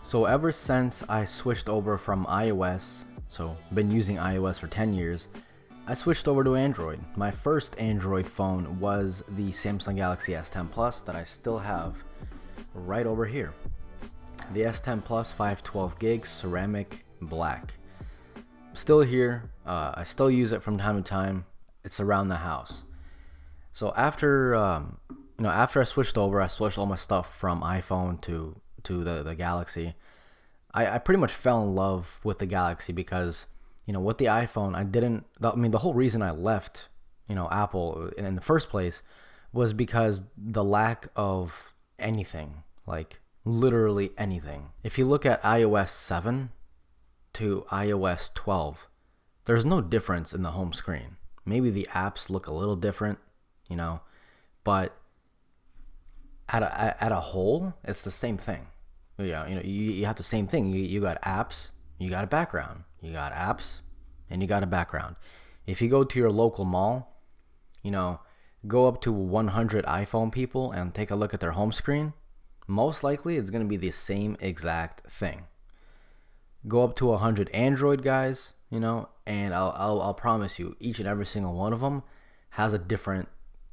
So ever since I switched over from iOS, so been using iOS for 10 years, I switched over to Android. My first Android phone was the Samsung Galaxy S10 Plus that I still have right over here. The S10 Plus 512 gigs ceramic black. Still here. I still use it from time to time. It's around the house. So after I switched over, I switched all my stuff from iPhone to the Galaxy. I pretty much fell in love with the Galaxy because, with the iPhone, the whole reason I left, Apple in the first place was because the lack of anything, like literally anything. If you look at iOS 7 to iOS 12, there's no difference in the home screen. Maybe the apps look a little different, but at a whole, it's the same thing. You have the same thing. You got apps, you got a background. You got apps, and you got a background. If you go to your local mall, go up to 100 iPhone people and take a look at their home screen, most likely it's going to be the same exact thing. Go up to 100 Android guys, and I'll promise you, each and every single one of them has a different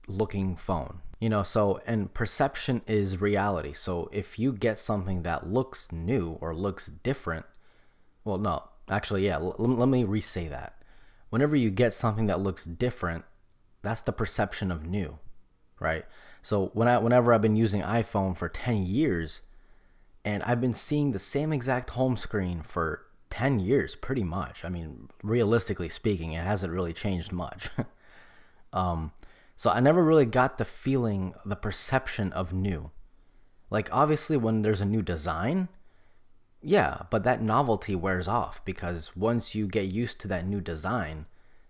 looking phone. And perception is reality. So if you get something that looks new or looks different, well, no, actually, yeah, let me re-say that. Whenever you get something that looks different, that's the perception of new, right? So whenever I've been using iPhone for 10 years, and I've been seeing the same exact home screen for 10 years, pretty much. I mean, realistically speaking, it hasn't really changed much. So I never really got the feeling, the perception of new. Like, obviously, when there's a new design, yeah, but that novelty wears off because once you get used to that new design,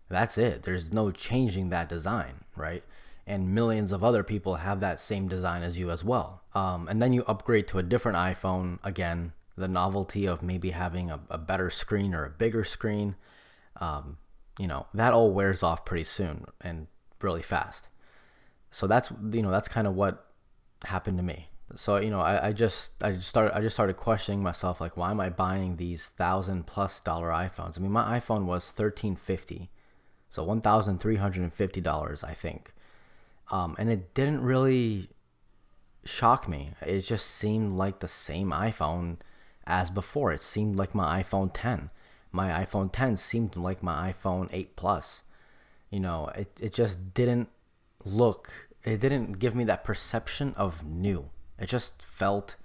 that's it. There's no changing that design, right? And millions of other people have that same design as you as well. And then you upgrade to a different iPhone again, the novelty of maybe having a better screen or a bigger screen, that all wears off pretty soon and really fast. So that's kind of what happened to me. So I just started questioning myself, like, why am I buying these $1,000+ iPhones? I mean, my iPhone was $1,350, so $1,350, I think. And it didn't really shock me. It just seemed like the same iPhone as before. It seemed like my iPhone 10. My iPhone 10 seemed like my iPhone 8 Plus. It just didn't it didn't give me that perception of new. It just felt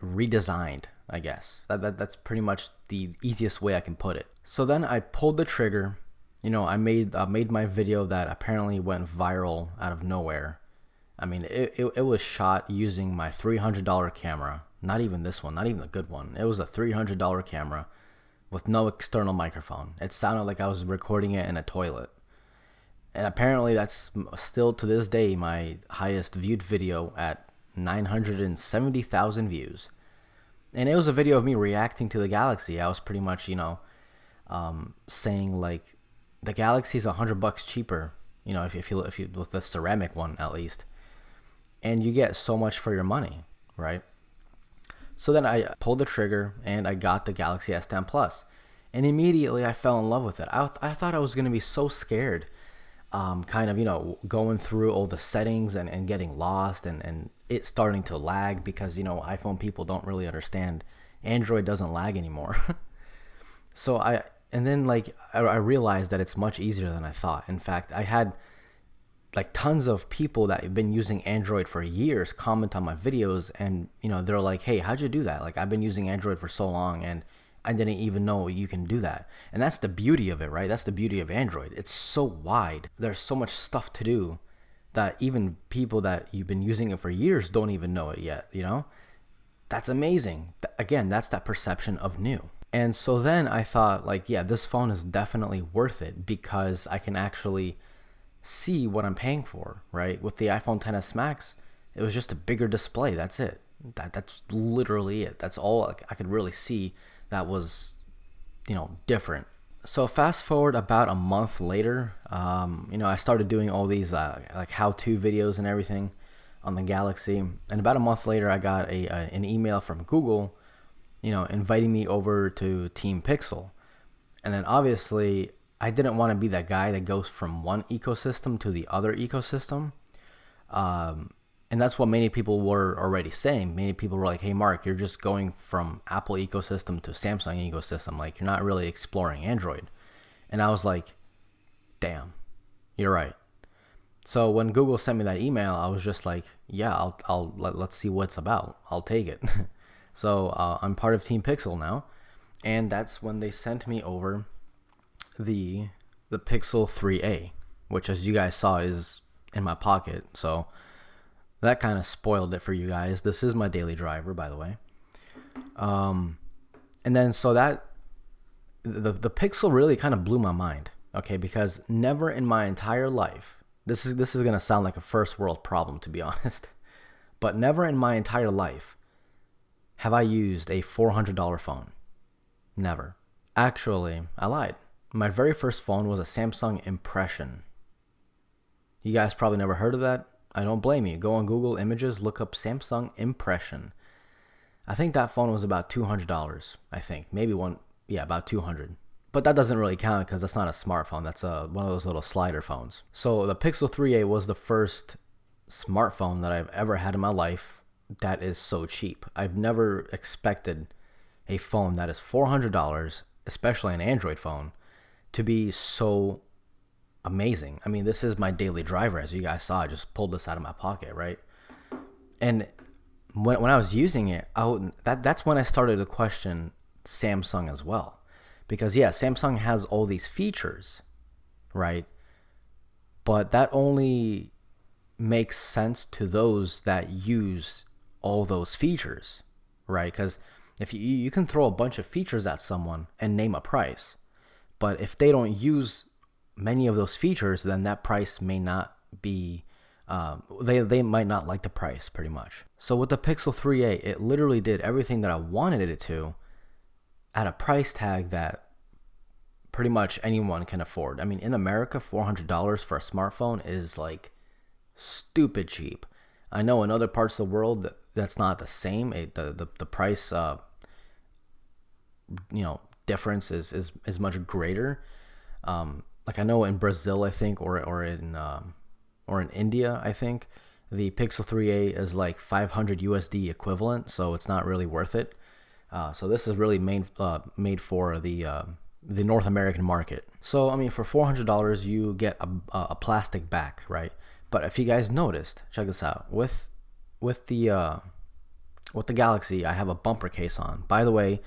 redesigned, I guess. That's pretty much the easiest way I can put it. So then I pulled the trigger. I made my video that apparently went viral out of nowhere. I mean, it was shot using my $300 camera. Not even this one, not even the good one. It was a $300 camera with no external microphone. It sounded like I was recording it in a toilet. And apparently that's still to this day my highest viewed video at 970,000 views. And it was a video of me reacting to the Galaxy. I was pretty much, saying like, the Galaxy is $100 cheaper, if you with the ceramic one at least, and you get so much for your money, right? So then I pulled the trigger and I got the Galaxy S10 Plus, and immediately I fell in love with it. I thought I was gonna be so scared, going through all the settings and getting lost and it starting to lag because iPhone people don't really understand Android doesn't lag anymore. So I realized that it's much easier than I thought. In fact, I had like tons of people that have been using Android for years comment on my videos, and they're like, hey, how'd you do that? Like, I've been using Android for so long and I didn't even know you can do that. And that's the beauty of it, right? That's the beauty of Android. It's so wide. There's so much stuff to do that even people that you've been using it for years don't even know it yet, That's amazing. Again, that's that perception of new. And so then I thought, like, yeah, this phone is definitely worth it because I can actually see what I'm paying for, right? With the iPhone XS Max, it was just a bigger display. That's it. That's literally it. That's all I could really see that was, different. So fast forward about a month later, I started doing all these like how-to videos and everything on the Galaxy. And about a month later, I got an email from Google inviting me over to Team Pixel. And then obviously, I didn't want to be that guy that goes from one ecosystem to the other ecosystem. And that's what many people were already saying. Many people were like, hey, Mark, you're just going from Apple ecosystem to Samsung ecosystem. Like, you're not really exploring Android. And I was like, damn, you're right. So when Google sent me that email, I was just like, yeah, let's see what it's about. I'll take it. So I'm part of Team Pixel now. And that's when they sent me over the Pixel 3a, which, as you guys saw, is in my pocket. So that kind of spoiled it for you guys. This is my daily driver, by the way. And then so that the Pixel really kind of blew my mind. Okay, because never in my entire life, this is gonna sound like a first world problem, to be honest, but never in my entire life have I used a $400 phone. Never. Actually, I lied. My very first phone was a Samsung Impression. You guys probably never heard of that. I don't blame you. Go on Google Images, look up Samsung Impression. I think that phone was about $200. I think maybe about 200. But that doesn't really count because that's not a smartphone. That's one of those little slider phones. So the Pixel 3a was the first smartphone that I've ever had in my life that is so cheap. I've never expected a phone that is $400, especially an Android phone, to be so amazing. I mean, this is my daily driver, as you guys saw. I just pulled this out of my pocket, right? And when I was using it, that's when I started to question Samsung as well. Because yeah, Samsung has all these features, right? But that only makes sense to those that use all those features, right? Because if you can throw a bunch of features at someone and name a price, but if they don't use many of those features, then that price may not be, they might not like the price, pretty much. So with the Pixel 3a, it literally did everything that I wanted it to at a price tag that pretty much anyone can afford. I mean, in America, $400 for a smartphone is like stupid cheap. I know in other parts of the world that's not the same. The price difference is much greater. Like I know in Brazil, I think, or in India, I think the Pixel 3a is like 500 USD equivalent, so it's not really worth it. So this is really made for the North American market. So I mean, for $400 you get a plastic back, right? But if you guys noticed, check this out. With the Galaxy, I have a bumper case on. By the way,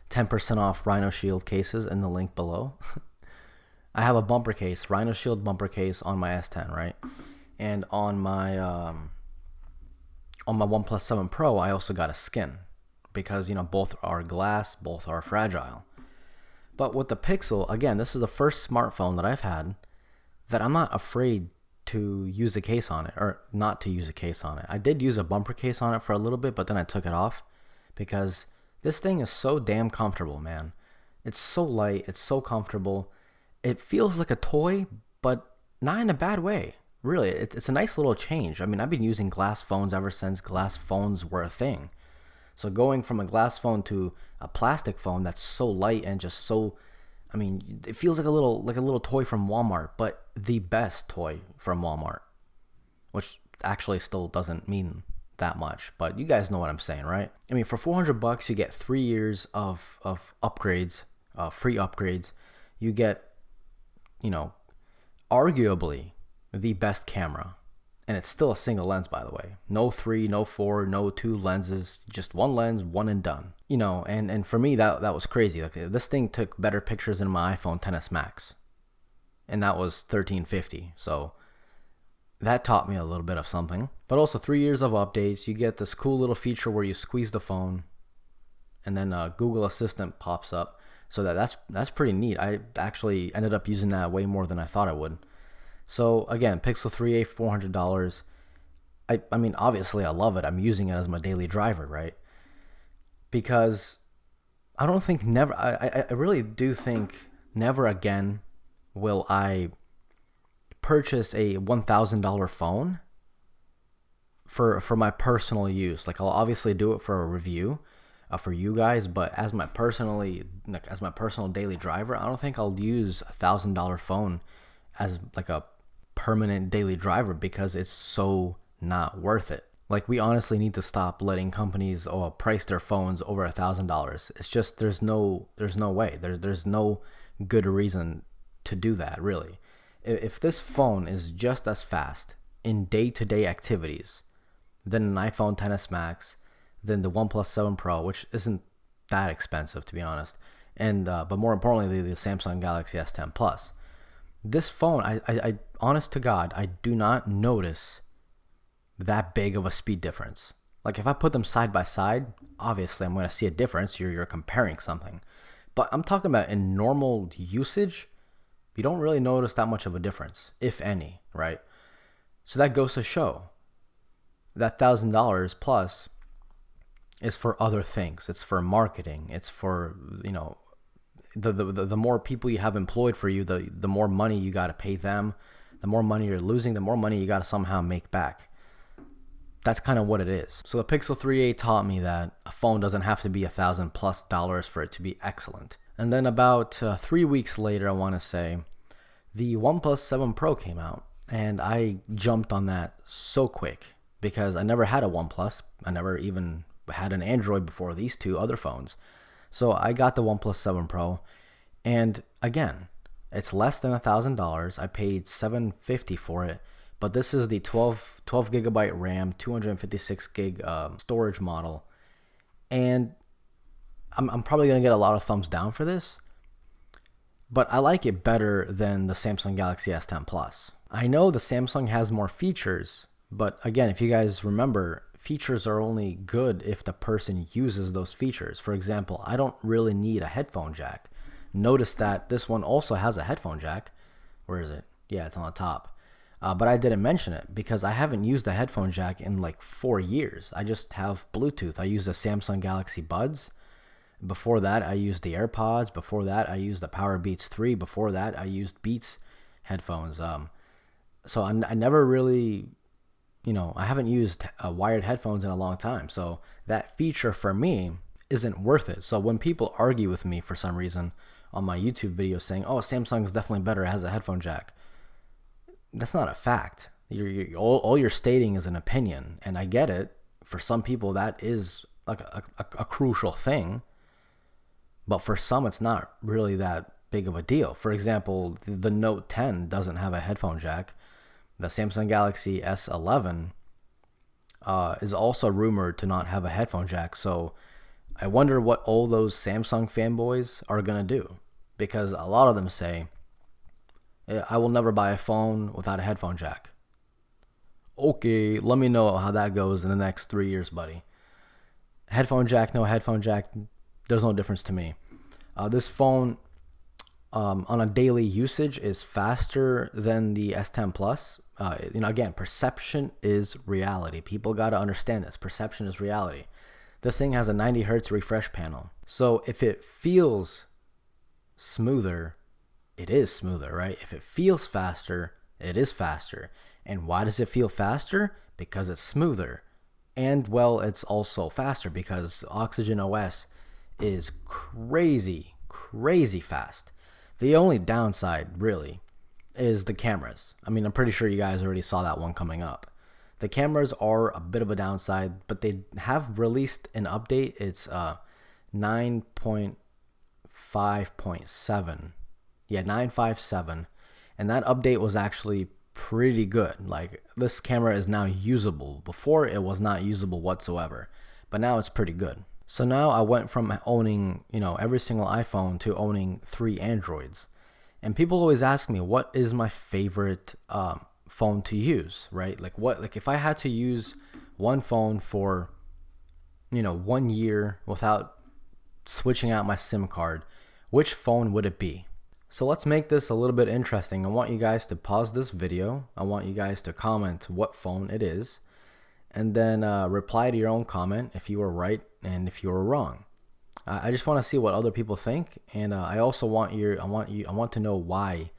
10% off Rhinoshield cases in the link below. I have a bumper case, Rhinoshield bumper case on my S10, right? And on my OnePlus 7 Pro, I also got a skin because both are glass, both are fragile. But with the Pixel, again, this is the first smartphone that I've had that I'm not afraid to use a case on it, or not to use a case on it. I did use a bumper case on it for a little bit, but then I took it off because this thing is so damn comfortable, man. It's so light, it's so comfortable. It feels like a toy, but not in a bad way. Really, it's a nice little change. I mean, I've been using glass phones ever since glass phones were a thing. So going from a glass phone to a plastic phone that's so light and just so, I mean, it feels like a little toy from Walmart, but the best toy from Walmart, which actually still doesn't mean that much, but you guys know what I'm saying, right? I mean, for $400 you get 3 years of upgrades, free upgrades. You get, arguably the best camera. And it's still a single lens, by the way. No 3, no 4, no 2 lenses. Just one lens, one and done. And for me, that was crazy. Like, this thing took better pictures than my iPhone XS Max. And that was 1350. So that taught me a little bit of something. But also 3 years of updates. You get this cool little feature where you squeeze the phone and then Google Assistant pops up. So that's pretty neat. I actually ended up using that way more than I thought I would. So again, Pixel 3a, $400. I mean, obviously I love it. I'm using it as my daily driver, right? Because I really do think never again will I purchase a $1,000 phone for my personal use. Like, I'll obviously do it for a review, for you guys, but as my personal daily driver, I don't think I'll use $1,000 phone as like a permanent daily driver because it's so not worth it. Like, we honestly need to stop letting companies price their phones over $1,000. It's just there's no way. There's no good reason to do that, really. If this phone is just as fast in day-to-day activities than an iPhone XS Max, than the OnePlus 7 Pro, which isn't that expensive, to be honest, and but more importantly, the Samsung Galaxy S10 Plus, this phone, I honest to God, I do not notice that big of a speed difference. Like, if I put them side by side, obviously I'm going to see a difference. You're comparing something, but I'm talking about in normal usage, you don't really notice that much of a difference, if any, right? So that goes to show that $1,000 plus is for other things. It's for marketing. It's for, the more people you have employed for you, the more money you got to pay them. The more money you're losing, the more money you got to somehow make back. That's kind of what it is. So the Pixel 3a taught me that a phone doesn't have to be $1,000+ for it to be excellent. And then about 3 weeks later, I want to say, the OnePlus 7 Pro came out, and I jumped on that so quick because I never had a OnePlus. I never even had an Android before these two other phones. So I got the OnePlus 7 Pro, and again, it's less than $1,000. I paid $750 for it, but this is the 12 gigabyte RAM, 256 gig storage model, and I'm probably gonna get a lot of thumbs down for this, but I like it better than the Samsung Galaxy S10 Plus. I know the Samsung has more features, but again, if you guys remember, features are only good if the person uses those features. For example, I don't really need a headphone jack. Notice that this one also has a headphone jack. Where is it? Yeah, it's on the top. But I didn't mention it because I haven't used a headphone jack in like 4 years. I just have Bluetooth. I use the Samsung Galaxy Buds. Before that, I used the AirPods. Before that, I used the Power Beats 3. Before that, I used Beats headphones. So I never really, I haven't used wired headphones in a long time. So that feature for me isn't worth it. So when people argue with me for some reason on my YouTube videos saying, oh, Samsung's definitely better, it has a headphone jack, that's not a fact. All you're stating is an opinion. And I get it. For some people, that is like a crucial thing. But for some, it's not really that big of a deal. For example, the Note 10 doesn't have a headphone jack. The Samsung Galaxy S11 is also rumored to not have a headphone jack. So I wonder what all those Samsung fanboys are going to do. Because a lot of them say, I will never buy a phone without a headphone jack. Okay, let me know how that goes in the next 3 years, buddy. Headphone jack, no headphone jack, there's no difference to me. This phone on a daily usage is faster than the S10 Plus. Again, perception is reality. People got to understand this. Perception is reality. This thing has a 90 hertz refresh panel. So if it feels smoother, it is smoother, right? If it feels faster, it is faster. And why does it feel faster? Because it's smoother. And well, it's also faster because Oxygen OS is crazy fast. The only downside really is the cameras. I mean, I'm pretty sure you guys already saw that one coming up. The cameras are a bit of a downside, but they have released an update. It's 9.5.7. Yeah, 9.5.7. And that update was actually pretty good. Like, this camera is now usable. Before, it was not usable whatsoever, but now it's pretty good. So now I went from owning, every single iPhone to owning 3 Androids. And people always ask me, what is my favorite phone to use, right? Like if I had to use one phone for, 1 year without switching out my SIM card, which phone would it be? So let's make this a little bit interesting. I want you guys to pause this video. I want you guys to comment what phone it is, and then reply to your own comment if you were right and if you were wrong. I just want to see what other people think, and I also want to know why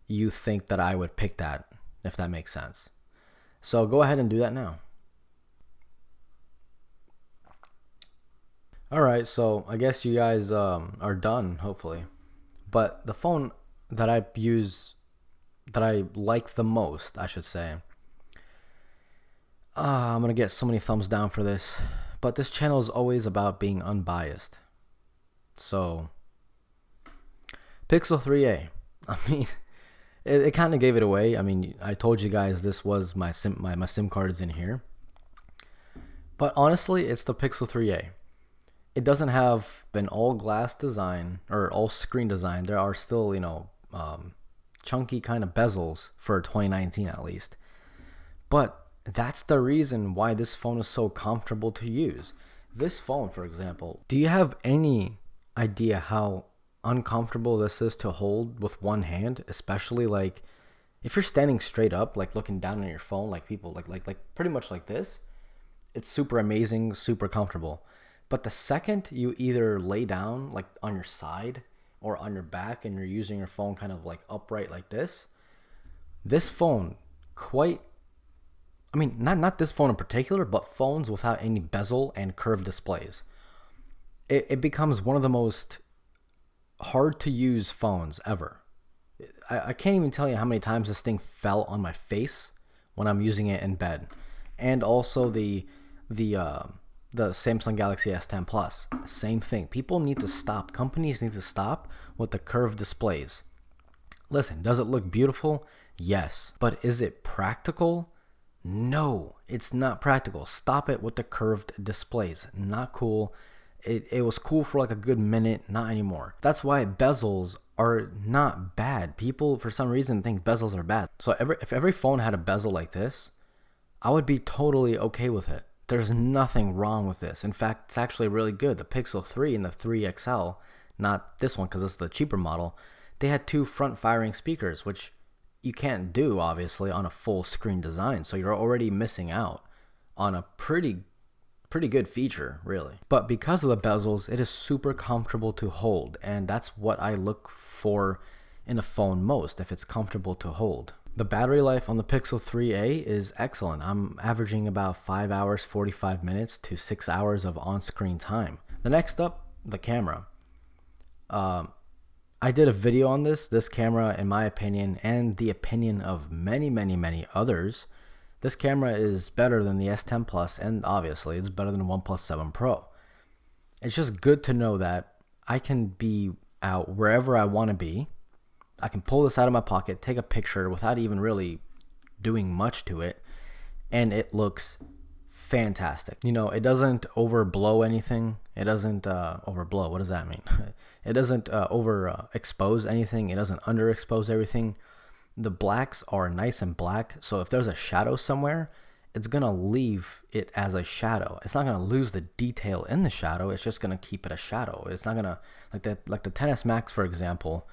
you think that I would pick that, if that makes sense. So go ahead and do that now. All right, so I guess you guys are done, hopefully. But the phone that I use, that I like the most, I should say. I'm gonna get so many thumbs down for this, but this channel is always about being unbiased. So, Pixel 3a. I mean, it kind of gave it away. I mean, I told you guys this was my SIM card is in here. But honestly, it's the Pixel 3a. It doesn't have an all glass design or all screen design. There are still, chunky kind of bezels for 2019 at least. But that's the reason why this phone is so comfortable to use. This phone, for example, do you have any idea how uncomfortable this is to hold with one hand, especially like if you're standing straight up, like looking down on your phone, like people like pretty much like this? It's super amazing, super comfortable. But the second you either lay down like on your side or on your back and you're using your phone kind of like upright like this phone quite, I mean, not this phone in particular, but phones without any bezel and curved displays. It becomes one of the most hard to use phones ever. I can't even tell you how many times this thing fell on my face when I'm using it in bed. And also the Samsung Galaxy S10 Plus, same thing. People need to stop. Companies need to stop with the curved displays. Listen, does it look beautiful? Yes. But is it practical? No, it's not practical. Stop it with the curved displays. Not cool. It was cool for like a good minute, not anymore. That's why bezels are not bad. People, for some reason, think bezels are bad. So if every phone had a bezel like this, I would be totally okay with it. There's nothing wrong with this. In fact, it's actually really good. The Pixel 3 and the 3 XL, not this one because it's the cheaper model, they had two front-firing speakers, which you can't do, obviously, on a full screen design. So you're already missing out on a pretty good feature, really. But because of the bezels, it is super comfortable to hold, and that's what I look for in a phone most, if it's comfortable to hold. The battery life on the Pixel 3a is excellent. I'm averaging about 5 hours 45 minutes to 6 hours of on-screen time. The next up, the camera. I did a video on this camera, in my opinion, and the opinion of many others. This camera is better than the S10 Plus, and obviously it's better than the OnePlus 7 Pro. It's just good to know that I can be out wherever I want to be. I can pull this out of my pocket, take a picture without even really doing much to it, and it looks fantastic. It doesn't overblow anything. It doesn't overblow. What does that mean? It doesn't overexpose anything. It doesn't underexpose everything. The blacks are nice and black, so if there's a shadow somewhere, it's gonna leave it as a shadow. It's not gonna lose the detail in the shadow. It's just gonna keep it a shadow. It's not gonna like the XS Max, for example.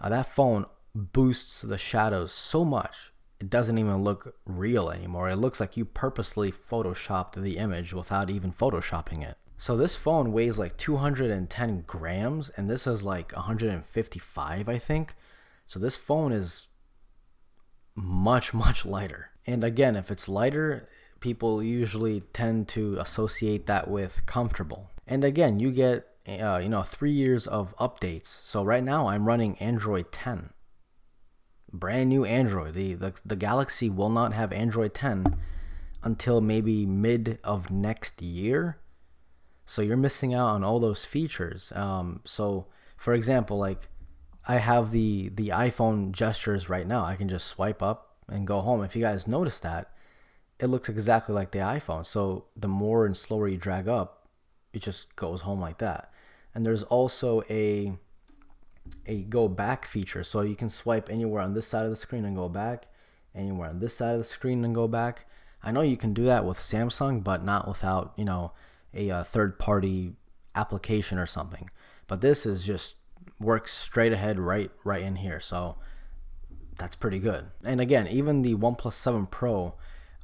That phone boosts the shadows so much it doesn't even look real anymore. It looks like you purposely photoshopped the image without even photoshopping it. So this phone weighs like 210 grams, and this is like 155, I think. So this phone is much lighter. And again, if it's lighter, people usually tend to associate that with comfortable. And again, you get 3 years of updates. So right now I'm running Android 10, brand new Android. The Galaxy will not have Android 10 until maybe mid of next year. So you're missing out on all those features. So for example, like I have the iPhone gestures right now. I can just swipe up and go home. If you guys notice that, it looks exactly like the iPhone. So the more and slower you drag up, it just goes home like that. And there's also a go back feature. So you can swipe anywhere on this side of the screen and go back, anywhere on this side of the screen and go back. I know you can do that with Samsung, but not without, a third-party application or something. But this is just works straight ahead right in here. So that's pretty good. And again, even the OnePlus 7 Pro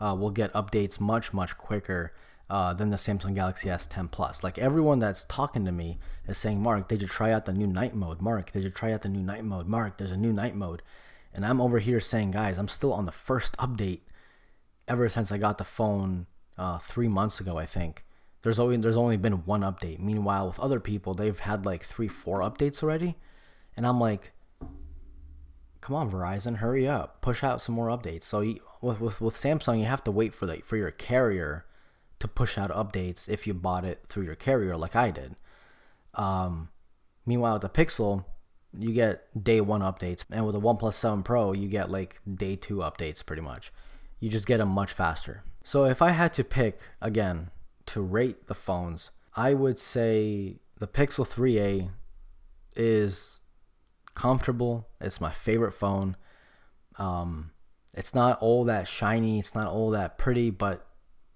will get updates much quicker than the Samsung Galaxy S10 Plus. Like everyone that's talking to me is saying, Mark, did you try out the new night mode? Mark, did you try out the new night mode? Mark, there's a new night mode. And I'm over here saying, guys, I'm still on the first update ever since I got the phone 3 months ago, I think. there's only been one update. Meanwhile, with other people, they've had like 3-4 updates already, and I'm like, come on, Verizon, hurry up, push out some more updates. So with Samsung, you have to wait for your carrier to push out updates if you bought it through your carrier, like I did. Meanwhile, with the Pixel, you get day 1 updates, and with the OnePlus 7 Pro, you get like day 2 updates pretty much. You just get them much faster. So if I had to pick, again, to rate the phones, I would say the Pixel 3a is comfortable. It's my favorite phone. It's not all that shiny, it's not all that pretty, but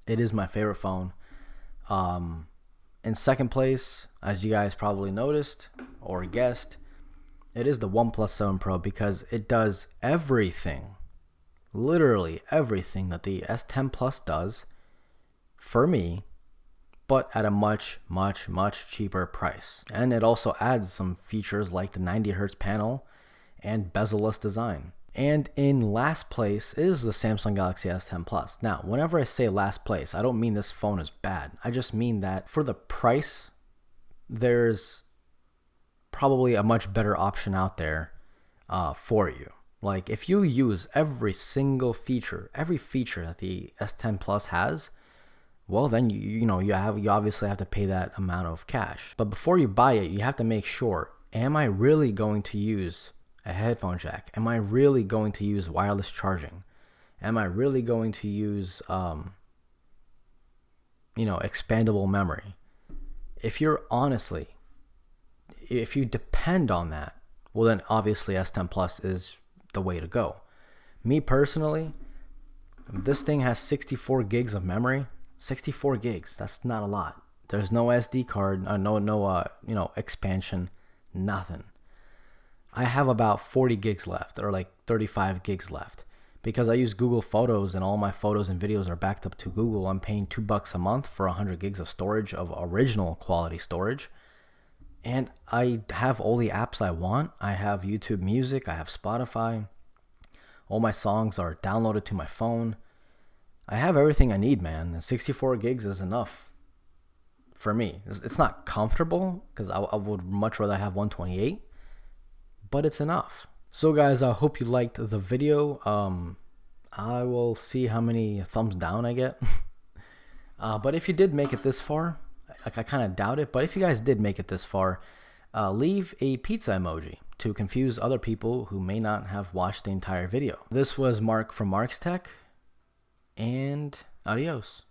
it is my favorite phone. In second place, as you guys probably noticed or guessed, it is the OnePlus 7 Pro, because it does everything, literally everything that the S10 Plus does for me, but at a much, much, much cheaper price. And it also adds some features like the 90Hz panel and bezel-less design. And in last place is the Samsung Galaxy S10 Plus. Now, whenever I say last place, I don't mean this phone is bad. I just mean that for the price, there's probably a much better option out there for you. Like, if you use every single feature, every feature that the S10 Plus has, well, then you obviously have to pay that amount of cash. But before you buy it, you have to make sure, am I really going to use a headphone jack? Am I really going to use wireless charging? Am I really going to use expandable memory? If you depend on that, well, then obviously S10 Plus is the way to go. Me personally, this thing has 64 gigs of memory. 64 gigs, that's not a lot. There's no SD card, no expansion, nothing. I have about 40 gigs left, or like 35 gigs left, because I use Google Photos and all my photos and videos are backed up to Google. I'm paying $2 a month for 100 gigs of storage, of original quality storage. And I have all the apps I want. I have YouTube Music, I have Spotify. All my songs are downloaded to my phone. I have everything I need, man. And 64 gigs is enough for me. It's not comfortable, because I would much rather have 128, but it's enough. So guys, I hope you liked the video. I will see how many thumbs down I get. But if you did make it this far, I kind of doubt it, but if you guys did make it this far, leave a pizza emoji to confuse other people who may not have watched the entire video. This was Mark from Mark's Tech, and adios.